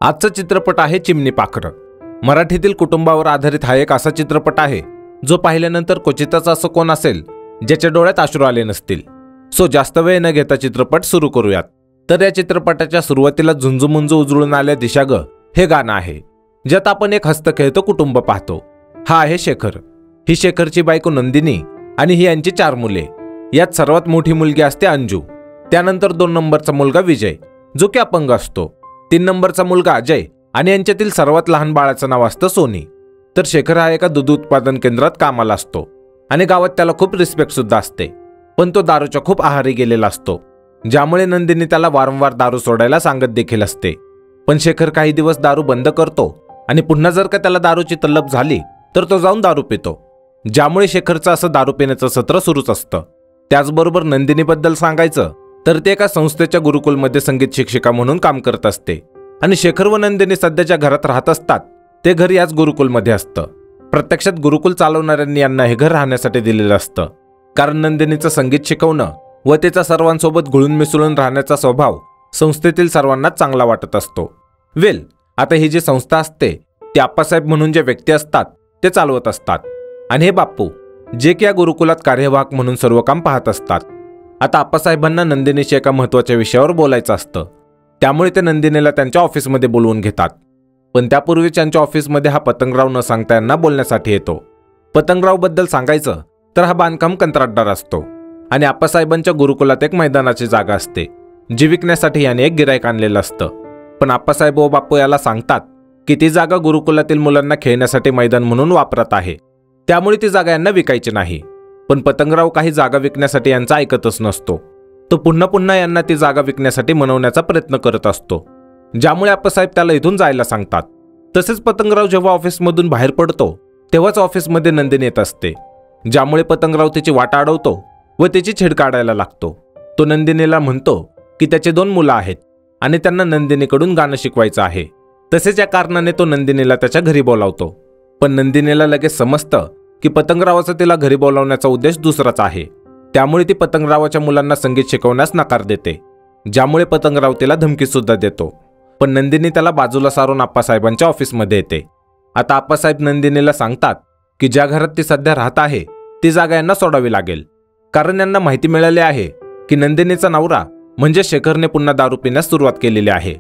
आजचा चित्रपट आहे चिमणी पाखरं। मराठीतील कुटुंबावर आधारित हा एक असा चित्रपट आहे जो पाहिल्यानंतर क्वचितच असं कोण असेल ज्याच्या डोळ्यात अश्रू आले नसतील। सो जास्त वेळ न घेता चित्रपट सुरू करूयात। तर या चित्रपटाच्या सुरुवातीला झुंजूमुंजू उजळून आल्या दिशा ग हे गाणं आहे, ज्यात आपण एक हस्तखेळतं कुटुंब पाहतो। हा आहे शेखर, ही शेखरची बायको नंदिनी आणि ही यांची 4 मुले। यात सर्वात मोठी मुलगी असते अंजू, त्यानंतर 2 नंबरचा मुलगा विजय जो की अपंग असतो, 3 नंबरचा मुलगा अजय आणि यांच्यातील सर्वात लहान बाळाचं नाव असतं सोनी। तर शेखर हा एका दूध उत्पादन केंद्रात कामाला असतो आणि गावात त्याला खूप रिस्पेक्ट सुद्धा असते, पण तो दारूच्या खूप आहारी गेलेला असतो, ज्यामुळे नंदिनी त्याला वारंवार दारू सोडायला सांगत देखील असते। पण शेखर काही दिवस दारू बंद करतो आणि पुन्हा जर का त्याला दारूची तलब झाली तर तो जाऊन दारू पितो, ज्यामुळे शेखरचं असं दारू पिण्याचं सत्र सुरूच असतं। त्याचबरोबर नंदिनीबद्दल सांगायचं तर ते एका संस्थेच्या गुरुकुलमध्ये संगीत शिक्षिका म्हणून काम करत असते आणि शेखर व नंदिनी सध्याच्या घरात राहत असतात ते घर याच गुरुकुलमध्ये असतं। प्रत्यक्षात गुरुकुल चालवणाऱ्यांनी यांना हे घर राहण्यासाठी दिलेलं असतं, कारण नंदिनीचं संगीत शिकवणं व तिचा सर्वांसोबत घुळून मिसळून राहण्याचा स्वभाव संस्थेतील सर्वांनाच चांगला वाटत असतो। आता ही जी संस्था असते ती आप्पासाहेब म्हणून जे व्यक्ती असतात ते चालवत असतात आणि हे बाप्पू जे की या गुरुकुलात कार्यवाहक म्हणून सर्व काम पाहत असतात। आता आप्पासाहेबांना नंदिनीशी एका महत्त्वाच्या विषयावर बोलायचं असतं, त्यामुळे ते नंदिनीला त्यांच्या ऑफिसमध्ये बोलवून घेतात। पण त्यापूर्वी त्यांच्या ऑफिसमध्ये हा पतंगराव न सांगता यांना बोलण्यासाठी येतो। पतंगराव बद्दल सांगायचं तर हा बांधकाम कंत्राटदार असतो आणि आप्पासाहेबांच्या गुरुकुलात एक मैदानाची जागा असते जी विकण्यासाठी याने एक गिराईक आणलेलं असतं। पण आप्पासाहेब व बाप्पू याला सांगतात की ती जागा गुरुकुलातील मुलांना खेळण्यासाठी मैदान म्हणून वापरत आहे, त्यामुळे ती जागा यांना विकायची नाही। पण पतंगराव काही जागा विकण्यासाठी यांचा ऐकतच नसतो, तो पुन्हा पुन्हा यांना ती जागा विकण्यासाठी मनवण्याचा प्रयत्न करत असतो, ज्यामुळे आप्पासाहेब त्याला इथून जायला सांगतात। तसेच पतंगराव जेव्हा ऑफिसमधून बाहेर पडतो तेव्हाच ऑफिसमध्ये नंदिनी येत असते, ज्यामुळे पतंगराव तिची वाट अडवतो व तिची छेड काढायला लागतो। तो नंदिनीला म्हणतो की त्याचे 2 मुलं आहेत आणि त्यांना नंदिनीकडून गाणं शिकवायचं आहे। तसेच या कारणाने तो नंदिनीला त्याच्या घरी बोलावतो, पण नंदिनीला लगेच समजतं की पतंगरावाचा तिला घरी बोलावण्याचा उद्देश दुसराच आहे, त्यामुळे ती पतंगरावाच्या मुलांना संगीत शिकवण्यास नकार देते, ज्यामुळे पतंगराव तिला धमकी सुद्धा देतो। पण नंदिनी त्याला बाजूला सारून आप्पासाहेबांच्या ऑफिसमध्ये येते। आता आप्पासाहेब नंदिनीला सांगतात की ज्या घरात ती सध्या राहत आहे ती जागा यांना सोडावी लागेल, कारण यांना माहिती मिळाली आहे की नंदिनीचा नवरा म्हणजे शेखरने पुन्हा दारू पिण्यास सुरुवात केलेली आहे।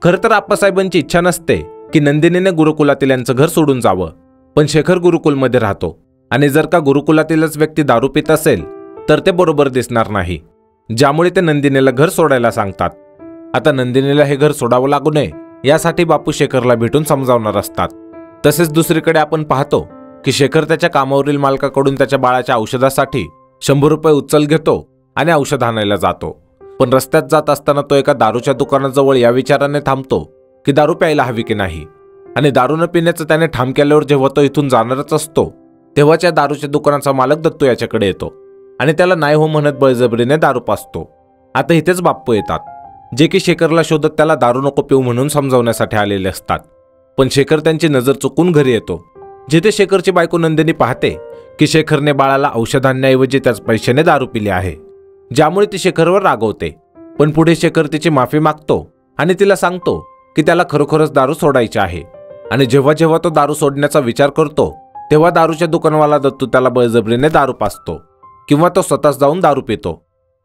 खरं तर आप्पासाहेबांची इच्छा नसते की नंदिनीने गुरुकुलातील यांचं घर सोडून जावं, पण शेखर गुरुकुलमध्ये राहतो आणि जर का गुरुकुलातीलच व्यक्ती दारू पित असेल तर ते बरोबर दिसणार नाही, ज्यामुळे ते नंदिनीला घर सोडायला सांगतात। आता नंदिनीला हे घर सोडावं लागू नये यासाठी बापू शेखरला भेटून समजावणार असतात। तसेच दुसरीकडे आपण पाहतो की शेखर त्याच्या कामावरील मालकाकडून त्याच्या बाळाच्या औषधासाठी 100 रुपये उचल घेतो आणि औषध आणायला जातो। पण रस्त्यात जात असताना तो एका दारूच्या दुकानाजवळ या विचाराने थांबतो की दारू प्यायला हवी की नाही, आणि दारू न पिण्याचं त्याने ठाम केल्यावर जेव्हा तो इथून जाणारच असतो तेव्हाच या दारूच्या दुकानाचा मालक दत्तू याच्याकडे येतो आणि त्याला नाही हो म्हणत बळजबरीने दारू पाजतो। आता इथेच बाप्पू येतात, जे की शेखरला शोधत त्याला दारू नको पिऊ म्हणून समजावण्यासाठी आलेले असतात। पण शेखर त्यांची नजर चुकून घरी येतो, जिथे शेखरची बायको नंदिनी पाहते की शेखरने बाळाला औषध आणण्याऐवजी त्याच पैशाने दारू पिली आहे, ज्यामुळे ती शेखरवर रागवते। पण पुढे शेखर तिची माफी मागतो आणि तिला सांगतो की त्याला खरोखरच दारू सोडायची आहे, आणि जेव्हा जेव्हा तो दारू सोडण्याचा विचार करतो तेव्हा दारूच्या दुकानवाला दत्तू त्याला बळजबरीने दारू पाजतो किंवा तो स्वतःच जाऊन दारू पितो।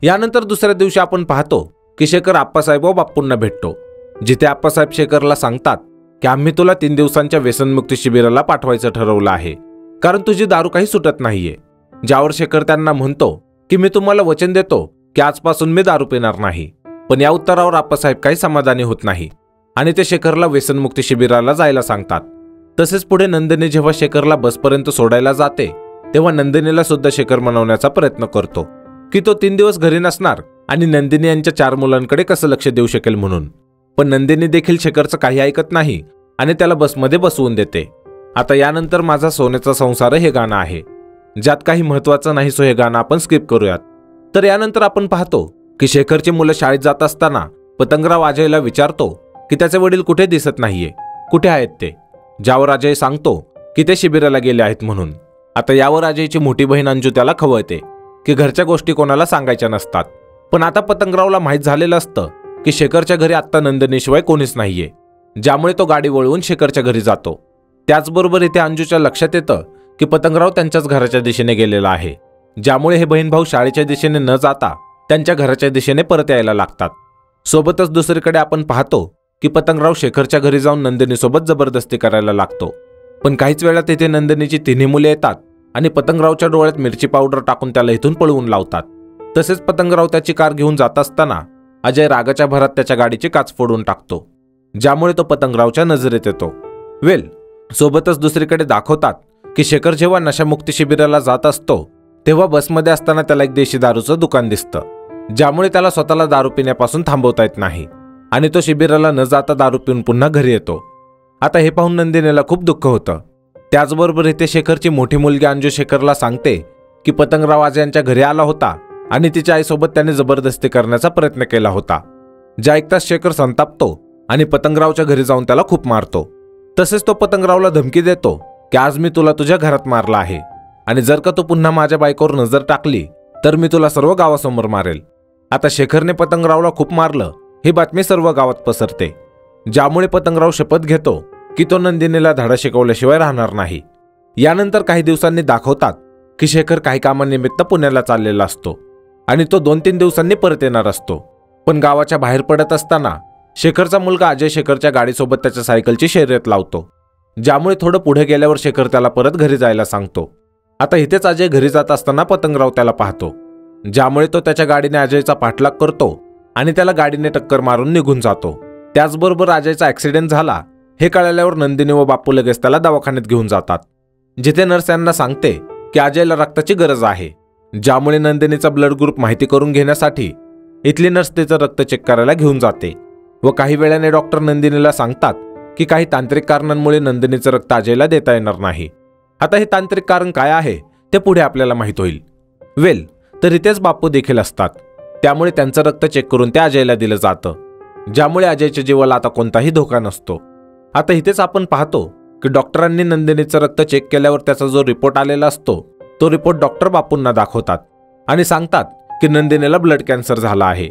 यानंतर दुसऱ्या दिवशी आपण पाहतो की शेखर आप्पासाहेब व बाप्पूंना भेटतो, जिथे आप्पासाहेब शेखरला सांगतात की आम्ही तुला 3 दिवसांच्या व्यसनमुक्ती शिबिराला पाठवायचं ठरवलं आहे, कारण तुझी दारू काही सुटत नाहीये। ज्यावर शेखर त्यांना म्हणतो की मी तुम्हाला वचन देतो की आजपासून मी दारू पिणार नाही। पण या उत्तरावर आप्पासाहेब काही समाधानी होत नाही आणि ते शेखरला व्यसनमुक्ती शिबिराला जायला सांगतात। तसेच पुढे नंदिनी जेव्हा शेखरला बसपर्यंत सोडायला जाते तेव्हा नंदिनीला सुद्धा शेखर मनवण्याचा प्रयत्न करतो की तो 3 दिवस घरी नसणार आणि नंदिनी यांच्या 4 मुलांकडे कसं लक्ष देऊ शकेल म्हणून। पण नंदिनी देखील शेखरचं काही ऐकत नाही आणि त्याला बसमध्ये बसवून देते। आता यानंतर माझा सोन्याचा संसार हे गाणं आहे, ज्यात काही महत्त्वाचं नाही, सो हे गाणं आपण स्किप करूयात। तर यानंतर आपण पाहतो की शेखरची मुलं शाळेत जात असताना पतंगराव अजयला विचारतो की त्याचे वडील कुठे दिसत नाहीये, कुठे आहेत ते, ज्यावर अजय सांगतो की ते शिबिराला गेले आहेत म्हणून। आता यावर अजयची मोठी बहीण अंजू त्याला खवळते की घरच्या गोष्टी कोणाला सांगायच्या नसतात। पण आता पतंगरावला माहीत झालेलं असतं की शेखरच्या घरी आत्ता नंदिनीशिवाय कोणीच नाहीये, ज्यामुळे तो गाडी वळवून शेखरच्या घरी जातो. त्याचबरोबर इथे अंजूच्या लक्षात येतं की पतंगराव त्यांच्याच घराच्या दिशेने गेलेला आहे, ज्यामुळे हे बहीण भाऊ शाळेच्या दिशेने न जाता त्यांच्या घराच्या दिशेने परत यायला लागतात. सोबतच दुसरीकडे आपण पाहतो की पतंगराव शेखरच्या घरी जाऊन नंदिनीसोबत जबरदस्ती करायला लागतो. पण काहीच वेळात इथे नंदिनीची तिन्ही मुले येतात आणि पतंगरावच्या डोळ्यात मिरची पावडर टाकून त्याला इथून पळवून लावतात. तसेच पतंगराव त्याची कार घेऊन जात असताना अजय रागाच्या भरात त्याच्या गाडीची काच फोडून टाकतो, ज्यामुळे तो पतंगरावच्या नजरेत येतो. सोबतच दुसरीकडे दाखवतात की शेखर जेव्हा नशामुक्ती शिबिराला जात असतो तेव्हा बसमध्ये असताना त्याला एक देशी दारूचं दुकान दिसतं, ज्यामुळे त्याला स्वतःला दारू पिण्यापासून थांबवता येत नाही आणि तो शिबिराला न जाता दारू पिऊन पुन्हा घरी येतो. आता हे पाहून नंदिनीला खूप दुःख होतं. त्याचबरोबर इथे शेखरची मोठी मुलगी अंजू शेखरला सांगते की पतंगराव आज यांच्या घरी आला होता आणि तिच्या आईसोबत त्याने जबरदस्ती करण्याचा प्रयत्न केला होता. जे ऐकताच शेखर संतापतो आणि पतंगरावच्या घरी जाऊन त्याला खूप मारतो. तसेच तो पतंगरावला धमकी देतो की आज मी तुला तुझ्या घरात मारला आहे आणि जर का तू पुन्हा माझ्या बायकोवर नजर टाकली तर मी तुला सर्व गावासमोर मारेल. आता शेखरने पतंगरावला खूप मारलं ही बातमी सर्व गावात पसरते, ज्यामुळे पतंगराव शपथ घेतो की तो नंदिनीला धडा शिकवल्याशिवाय राहणार नाही. यानंतर काही दिवसांनी दाखवतात की शेखर काही कामानिमित्त पुण्याला चाललेला असतो आणि तो 2-3 दिवसांनी परत येणार असतो. पण गावाच्या बाहेर पडत असताना शेखरचा मुलगा अजय शेखरच्या गाडीसोबत त्याच्या सायकलची शर्यत लावतो, ज्यामुळे थोडं पुढे गेल्यावर शेखर त्याला परत घरी जायला सांगतो. आता इथेच अजय घरी जात असताना पतंगराव त्याला पाहतो, ज्यामुळे तो त्याच्या गाडीने अजयचा पाठलाग करतो आणि त्याला गाडीने टक्कर मारून निघून जातो. त्याचबरोबर अजयचा ॲक्सिडेंट झाला हे कळल्यावर नंदिनी व बापू लगेच त्याला दवाखान्यात घेऊन जातात, जिथे नर्स यांना सांगते की अजयला रक्ताची गरज आहे, ज्यामुळे नंदिनीचा ब्लड ग्रुप माहिती करून घेण्यासाठी इथली नर्स तिचं रक्त चेक करायला घेऊन जाते. व काही वेळाने डॉक्टर नंदिनीला सांगतात की काही तांत्रिक कारणांमुळे नंदिनीचं रक्त अजयला देता येणार नाही. आता हे तांत्रिक कारण काय आहे ते पुढे आपल्याला माहीत होईल. तर इथेच बापू देखील असतात, त्यामुळे त्यांचं रक्त चेक करून ते अजयला दिलं जातं, ज्यामुळे अजयच्या जीवाला आता कोणताही धोका नसतो. आता इथेच आपण पाहतो की डॉक्टरांनी नंदिनीचं रक्त चेक केल्यावर त्याचा जो रिपोर्ट आलेला असतो तो रिपोर्ट डॉक्टर बापूंना दाखवतात आणि सांगतात की नंदिनीला ब्लड कॅन्सर झाला आहे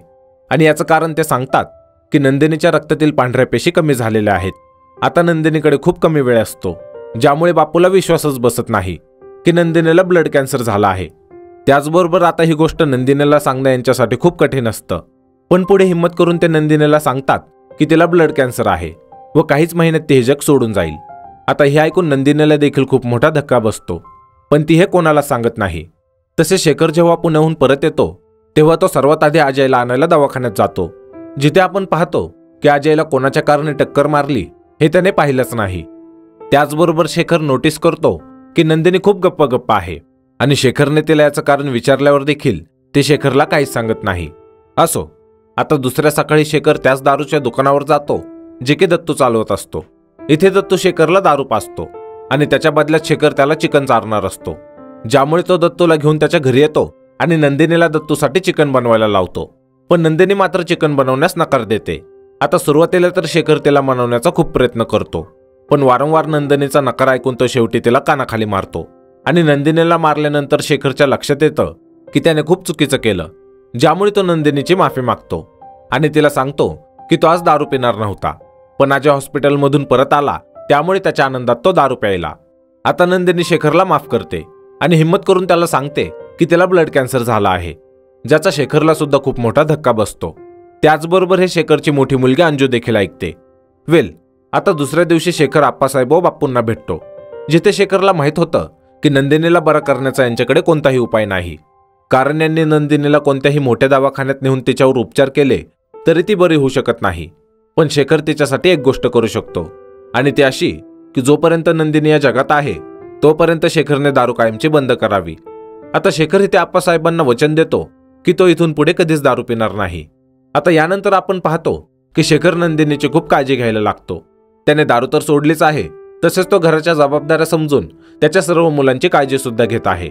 आणि याचं कारण ते सांगतात की नंदिनीच्या रक्तातील पांढऱ्या पेशी कमी झालेल्या आहेत. आता नंदिनीकडे खूप कमी वेळ असतो, ज्यामुळे बापूला विश्वासच बसत नाही की नंदिनीला ब्लड कॅन्सर झाला आहे. त्याचबरोबर आता ही गोष्ट नंदिनीला सांगणं यांच्यासाठी खूप कठीण असतं, पण पुढे हिंमत करून ते नंदिनीला सांगतात की तिला ब्लड कॅन्सर आहे व काहीच महिन्यात ती हे जग सोडून जाईल. आता हे ऐकून नंदिनीला देखील खूप मोठा धक्का बसतो, पण ती हे कोणाला सांगत नाही. तसे शेखर जेव्हा पुण्याहून परत येतो तेव्हा तो सर्वात आधी अजयला आणायला दवाखान्यात जातो, जिथे आपण पाहतो की अजयला कोणाच्या कारणे टक्कर मारली हे त्याने पाहिलंच नाही. त्याचबरोबर शेखर नोटीस करतो की नंदिनी खूप गप्प आहे आणि शेखरने तिला याचं कारण विचारल्यावर देखील ते शेखरला काहीच सांगत नाही. असो, आता दुसऱ्या सकाळी शेखर त्याच दारूच्या दुकानावर जातो जे की दत्तू चालवत असतो. इथे दत्तू शेखरला दारू पाजतो आणि त्याच्या बदल्यात शेखर त्याला चिकन चारणार असतो, ज्यामुळे तो दत्तूला घेऊन त्याच्या घरी येतो आणि नंदिनीला दत्तूसाठी चिकन बनवायला लावतो. पण नंदिनी मात्र चिकन बनवण्यास नकार देते. आता सुरुवातीला तर शेखर तिला मनवण्याचा खूप प्रयत्न करतो, पण वारंवार नंदिनीचा नकार ऐकून तो शेवटी तिला कानाखाली मारतो आणि नंदिनीला मारल्यानंतर शेखरच्या लक्षात येतं की त्याने खूप चुकीचं केलं, ज्यामुळे तो नंदिनीची माफी मागतो आणि तिला सांगतो की तो आज दारू पिणार नव्हता, पण अजय हॉस्पिटलमधून परत आला त्यामुळे त्याच्या आनंदात तो दारू प्यायला. आता नंदिनी शेखरला माफ करते आणि हिंमत करून त्याला सांगते की तिला ब्लड कॅन्सर झाला आहे, ज्याचा शेखरला सुद्धा खूप मोठा धक्का बसतो. त्याचबरोबर हे शेखरची मोठी मुलगी अंजू देखील ऐकते. आता दुसऱ्या दिवशी शेखर आप्पासाहेब व बापूंना भेटतो, जिथे शेखरला माहीत होतं की नंदिनीला बरा करण्याचा यांच्याकडे कोणताही उपाय नाही, कारण यांनी नंदिनीला कोणत्याही मोठ्या दवाखान्यात नेऊन तिच्यावर उपचार केले तरी ती बरी होऊ शकत नाही. पण शेखर तिच्यासाठी एक गोष्ट करू शकतो आणि ती अशी की जोपर्यंत नंदिनी या जगात आहे तोपर्यंत शेखरने दारू कायमची बंद करावी. आता शेखर इथे आप्पासाहेबांना वचन देतो की तो इथून पुढे कधीच दारू पिणार नाही. आता यानंतर आपण पाहतो की शेखर नंदिनीची खूप काळजी घ्यायला लागतो. त्याने दारू तर सोडलीच आहे, तसेच तो घराच्या जबाबदाऱ्या समजून त्याच्या सर्व मुलांची काळजी सुद्धा घेत आहे.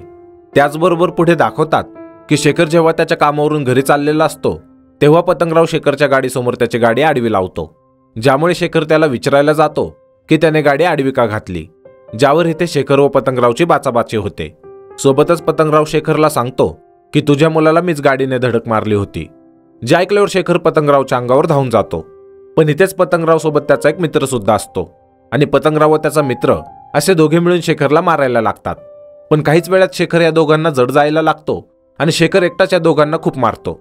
त्याचबरोबर पुढे दाखवतात की शेखर जेव्हा त्याच्या कामावरून घरी चाललेला असतो तेव्हा पतंगराव शेखरच्या गाडीसमोर त्याची गाडी आडवी लावतो, ज्यामुळे शेखर त्याला विचारायला जातो की त्याने गाडी आडवी का घातली, ज्यावर इथे शेखर व पतंगरावची बाचाबाची होते. सोबतच पतंगराव शेखरला सांगतो की तुझ्या मुलाला मीच गाडीने धडक मारली होती. जे ऐकल्यावर शेखर पतंगरावच्या अंगावर धावून जातो, पण इथेच पतंगराव सोबत त्याचा एक मित्र सुद्धा असतो आणि पतंगराव व त्याचा मित्र असे दोघे मिळून शेखरला मारायला लागतात. पण काहीच वेळात शेखर या दोघांना जड जायला लागतो आणि शेखर एकटाच या दोघांना खूप मारतो.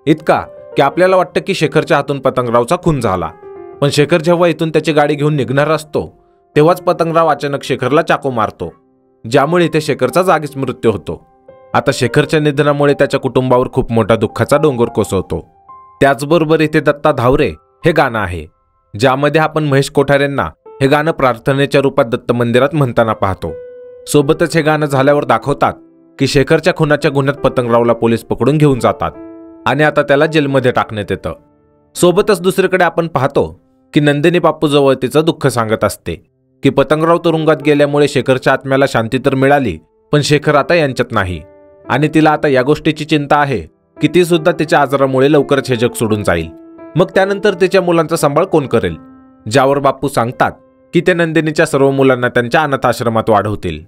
इतका की आपल्याला वाटतं की शेखरच्या हातून पतंगरावचा खून झाला. पण शेखर जेव्हा इथून त्याची गाडी घेऊन निघणार असतो तेव्हाच पतंगराव अचानक शेखरला चाकू मारतो, ज्यामुळे इथे शेखरचा जागीच मृत्यू होतो. आता शेखरच्या निधनामुळे त्याच्या कुटुंबावर खूप मोठा दुःखाचा डोंगर कोसळतो. त्याचबरोबर इथे दत्ता धावरे हे गाणं आहे, ज्यामध्ये आपण महेश कोठारेंना हे गाणं प्रार्थनेच्या रूपात दत्त मंदिरात म्हणताना पाहतो. सोबतच हे गाणं झाल्यावर दाखवतात की शेखरच्या खुनाच्या गुन्ह्यात पतंगरावला पोलीस पकडून घेऊन जातात आणि आता त्याला जेलमध्ये टाकण्यात येतं. सोबतच दुसरीकडे आपण पाहतो की नंदिनी बाप्पू जवळ तिचं दुःख सांगत असते की पतंगराव तुरुंगात गेल्यामुळे शेखरच्या आत्म्याला शांती तर मिळाली, पण शेखर आता यांच्यात नाही आणि तिला आता या गोष्टीची चिंता आहे की ती सुद्धा तिच्या आजारामुळे लवकरच हे जग सोडून जाईल. मग त्यानंतर तिच्या मुलांचा सांभाळ कोण करेल? ज्यावर बाप्पू सांगतात की ते नंदिनीच्या सर्व मुलांना त्यांच्या अनाथ आश्रमात वाढवतील.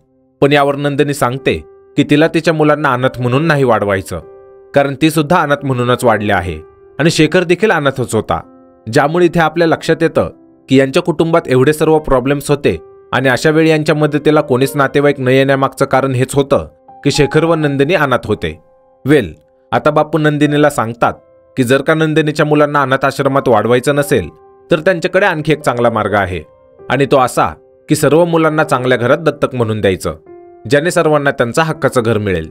पण यावर नंदिनी सांगते की तिला तिच्या मुलांना अनाथ म्हणून नाही वाढवायचं, कारण ती सुद्धा अनाथ म्हणूनच वाढली आहे आणि शेखर देखील अनाथच होता. ज्यामुळे इथे आपल्या लक्षात येतं की यांच्या कुटुंबात एवढे सर्व प्रॉब्लेम्स होते आणि अशा वेळी यांच्या मदतीला कोणीच नातेवाईक न येण्यामागचं कारण हेच होतं की शेखर व नंदिनी अनाथ होते. आता बाप्पू नंदिनीला सांगतात की जर का नंदिनीच्या मुलांना अनाथ आश्रमात वाढवायचं नसेल तर त्यांच्याकडे आणखी एक चांगला मार्ग आहे आणि तो असा की सर्व मुलांना चांगल्या घरात दत्तक म्हणून द्यायचं, ज्याने सर्वांना त्यांचा हक्काचं घर मिळेल.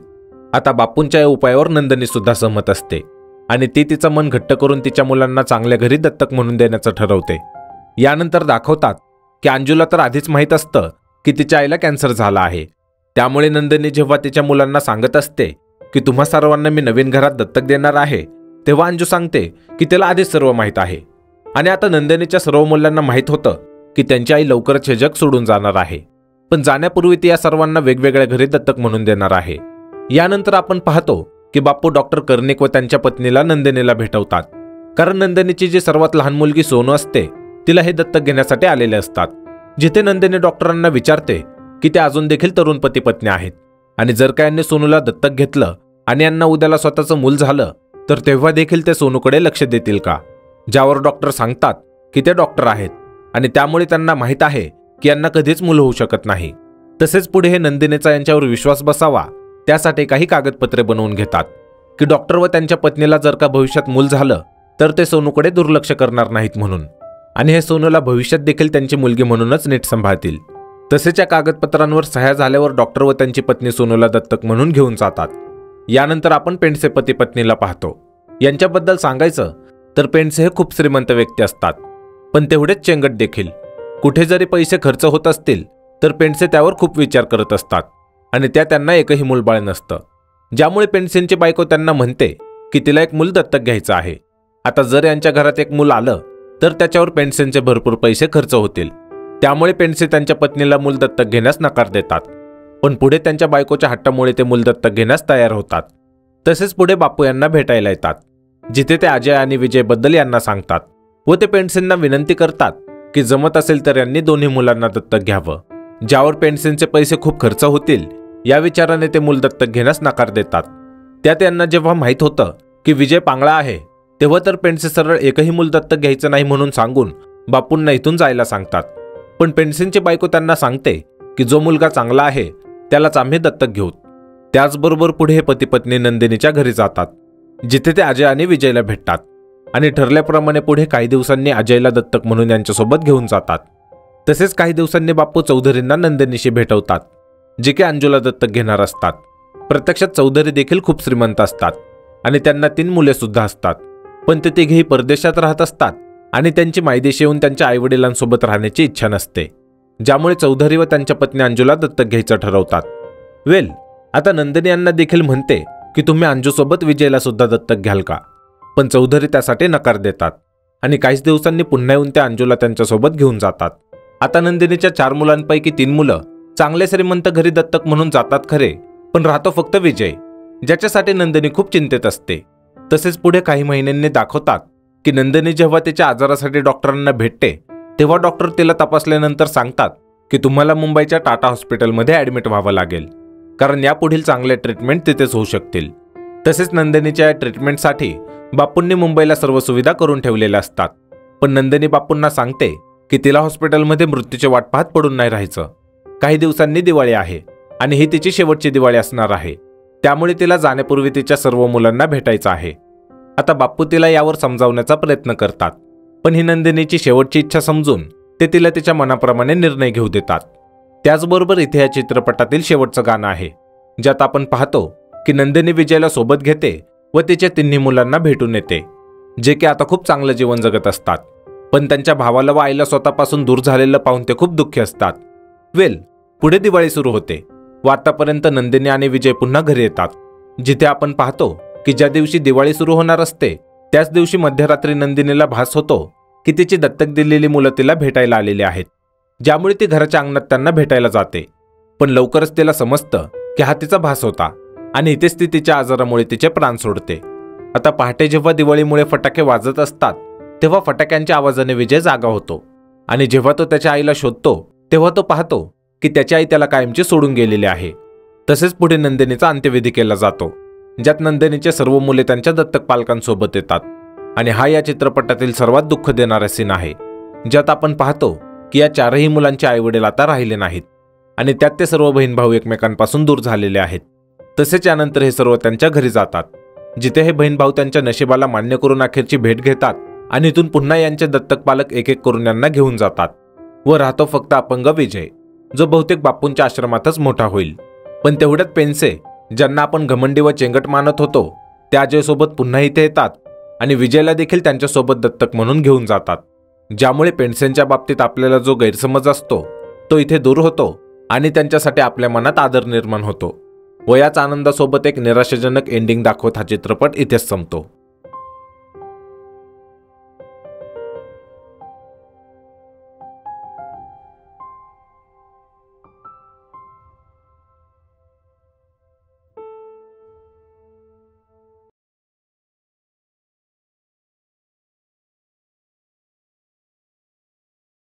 आता बाप्पूंच्या या उपायावर नंदिनी सुद्धा सहमत असते आणि ती तिचं मन घट्ट करून तिच्या मुलांना चांगल्या घरी दत्तक म्हणून देण्याचं ठरवते. यानंतर दाखवतात की अंजूला तर आधीच माहीत असतं की तिच्या आईला कॅन्सर झाला आहे. त्यामुळे नंदिनी जेव्हा तिच्या मुलांना सांगत असते की तुम्हा सर्वांना मी नवीन घरात दत्तक देणार आहे, तेव्हा अंजू सांगते की तिला आधीच सर्व माहीत आहे आणि आता नंदिनीच्या सर्व मुलांना माहीत होतं की त्यांची आई लवकरच हे जग सोडून जाणार आहे. पण जाण्यापूर्वी ती या सर्वांना वेगवेगळ्या घरी दत्तक म्हणून देणार आहे. यानंतर आपण पाहतो की बाप्पू डॉक्टर कर्णिक व त्यांच्या पत्नीला नंदिनीला भेटवतात, कारण नंदिनीची जी सर्वात लहान मुलगी सोनू असते तिला हे दत्तक घेण्यासाठी आलेले असतात. जिथे नंदिनी डॉक्टरांना विचारते की ते अजून देखील तरुण पती पत्नी आहेत आणि जर का यांनी सोनूला दत्तक घेतलं आणि यांना उद्याला स्वतःचं मूल झालं तर तेव्हा देखील ते सोनूकडे लक्ष देतील का? ज्यावर डॉक्टर सांगतात की ते डॉक्टर आहेत आणि त्यामुळे त्यांना माहीत आहे की यांना कधीच मूल होऊ शकत नाही. तसेच पुढे हे नंदिनीचा यांच्यावर विश्वास बसावा त्यासाठी काही कागदपत्रे बनवून घेतात की डॉक्टर व त्यांच्या पत्नीला जर का भविष्यात मूल झालं तर ते सोनूकडे दुर्लक्ष करणार नाहीत म्हणून, आणि हे सोनूला भविष्यात देखील त्यांची मुलगी म्हणूनच नीट सांभाळतील. तसेच या कागदपत्रांवर सह्या झाल्यावर डॉक्टर व त्यांची पत्नी सोनूला दत्तक म्हणून घेऊन जातात. यानंतर आपण पेंडसे पती पत्नीला पाहतो. यांच्याबद्दल सांगायचं तर पेंडसे हे खूप श्रीमंत व्यक्ती असतात, पण तेवढेच चेंगट देखील. कुठे जरी पैसे खर्च होत असतील तर पेंडसे त्यावर खूप विचार करत असतात आणि त्यांना एकही मूलबाळ नसतं. ज्यामुळे पेंडसेंची बायको त्यांना म्हणते की तिला एक मूल दत्तक घ्यायचं आहे. आता जर यांच्या घरात एक मूल आलं तर त्याच्यावर पेंडसेंचे भरपूर पैसे खर्च होतील. त्यामुळे पेंडसे त्यांच्या पत्नीला मूल दत्तक घेण्यास नकार देतात. पण पुढे त्यांच्या बायकोच्या हट्टामुळे ते मूल दत्तक घेण्यास तयार होतात. तसेच पुढे बाप्पू यांना भेटायला येतात, जिथे ते अजय आणि विजयबद्दल यांना सांगतात व ते पेंडसेंना विनंती करतात की जमत असेल तर यांनी दोन्ही मुलांना दत्तक घ्यावं. ज्यावर पेंडसेंचे पैसे खूप खर्च होतील या विचाराने ते मूल दत्तक घेण्यास नकार देतात. त्यात यांना जेव्हा माहीत होतं की विजय पांगळा आहे तेव्हा तर पेंडसे सरळ एकही मूल दत्तक घ्यायचं नाही म्हणून सांगून बाप्पूंना इथून जायला सांगतात. पण पेंडसेंची बायको त्यांना सांगते की जो मुलगा चांगला आहे त्यालाच आम्ही दत्तक घेऊ. त्याचबरोबर पुढे हे पती पत्नी नंदिनीच्या घरी जातात, जिथे ते अजय आणि विजयला भेटतात आणि ठरल्याप्रमाणे पुढे काही दिवसांनी अजयला दत्तक म्हणून यांच्यासोबत घेऊन जातात. तसेच काही दिवसांनी बाप्पू चौधरींना नंदिनीशी भेटवतात, जे की अंजूला दत्तक घेणार असतात. प्रत्यक्षात चौधरी देखील खूप श्रीमंत असतात आणि त्यांना 3 मुले सुद्धा असतात, पण ते तिघेही परदेशात राहत असतात आणि त्यांची मायदेशी येऊन त्यांच्या आईवडिलांसोबत राहण्याची इच्छा नसते. ज्यामुळे चौधरी व त्यांच्या पत्नी अंजूला दत्तक घ्यायचं ठरवतात. आता नंदिनी यांना देखील म्हणते की तुम्ही अंजूसोबत विजयला सुद्धा दत्तक घ्याल का? पण चौधरी त्यासाठी नकार देतात आणि काहीच दिवसांनी पुन्हा येऊन त्या अंजूला त्यांच्यासोबत घेऊन जातात. आता नंदिनीच्या 4 मुलांपैकी 3 मुलं चांगले श्रीमंत घरी दत्तक म्हणून जातात खरे, पण राहतो फक्त विजय, ज्याच्यासाठी नंदिनी खूप चिंतेत असते. तसेच पुढे काही महिन्यांनी दाखवतात की नंदिनी जेव्हा तिच्या आजारासाठी डॉक्टरांना भेटते तेव्हा डॉक्टर तिला तपासल्यानंतर सांगतात की तुम्हाला मुंबईच्या टाटा हॉस्पिटलमध्ये ॲडमिट व्हावं लागेल, कारण यापुढील चांगले ट्रीटमेंट तिथेच होऊ शकतील. तसेच नंदिनीच्या या ट्रीटमेंटसाठी बाप्पूंनी मुंबईला सर्व सुविधा करून ठेवलेल्या असतात. पण नंदिनी बापूंना सांगते की तिला हॉस्पिटलमध्ये मृत्यूची वाट पाहत पडून नाही राहायचं. काही दिवसांनी दिवाळी आहे आणि ही तिची शेवटची दिवाळी असणार आहे. त्यामुळे तिला जाण्यापूर्वी तिच्या सर्व मुलांना भेटायचं आहे. आता बाप्पू तिला यावर समजावण्याचा प्रयत्न करतात, पण ही नंदिनीची शेवटची इच्छा समजून ते तिला तिच्या मनाप्रमाणे निर्णय घेऊ देतात. त्याचबरोबर इथे या चित्रपटातील शेवटचं गाणं आहे, ज्यात आपण पाहतो की नंदिनी विजयला सोबत घेते व तिच्या तिन्ही मुलांना भेटून येते, जे की आता खूप चांगलं जीवन जगत असतात. पण त्यांच्या भावाला व आईला स्वतःपासून दूर झालेलं पाहून ते खूप दुःखी असतात. पुढे दिवाळी सुरू होते व आतापर्यंत नंदिनी आणि विजय पुन्हा घरी येतात, जिथे आपण पाहतो की ज्या दिवशी दिवाळी सुरू होणार असते त्याच दिवशी मध्यरात्री नंदिनीला भास होतो की तिची दत्तक दिलेली मुलं तिला भेटायला आलेली आहेत, ज्यामुळे ती घराच्या अंगणात त्यांना भेटायला जाते. पण लवकरच तिला समजतं की हा तिचा भास होता आणि इथेच ती तिच्या आजारामुळे तिचे प्राण सोडते. आता पहाटे जेव्हा दिवाळीमुळे फटाके वाजत असतात तेव्हा फटाक्यांच्या आवाजाने विजय जागा होतो आणि जेव्हा तो त्याच्या आईला शोधतो तेव्हा तो पाहतो की त्याची आई त्याला कायमची सोडून गेलेली आहे. तसेच पुढे नंदिनीचा अंत्यविधी केला जातो, ज्यात नंदिनीचे सर्व मुले त्यांच्या दत्तक पालकांसोबत येतात. आणि हा या चित्रपटातील सर्वात दुःख देणारा सीन आहे, ज्यात आपण पाहतो की या चारही मुलांचे आईवडील आता राहिले नाहीत आणि त्यात ते सर्व बहीण भाऊ एकमेकांपासून दूर झालेले आहेत. तसेच यानंतर हे सर्व त्यांच्या घरी जातात, जिथे हे बहीण भाऊ त्यांच्या नशिबाला मान्य करून अखेरची भेट घेतात आणि इथून पुन्हा यांचे दत्तक पालक एक एक करून यांना घेऊन जातात व राहतो फक्त अपंग विजय, जो बहुतेक बापूंच्या आश्रमातच मोठा होईल. पण तेवढ्यात पेन्से, ज्यांना आपण घमंडी व चेंगट मानत होतो, त्या अजयसोबत पुन्हा इथे येतात आणि विजयला देखील त्यांच्यासोबत दत्तक म्हणून घेऊन जातात, ज्यामुळे पेन्सेंच्या बाबतीत आपल्याला जो गैरसमज असतो तो इथे दूर होतो आणि त्यांच्यासाठी आपल्या मनात आदर निर्माण होतो. व याच आनंदासोबत एक निराशाजनक एंडिंग दाखवत हा चित्रपट इथेच संपतो.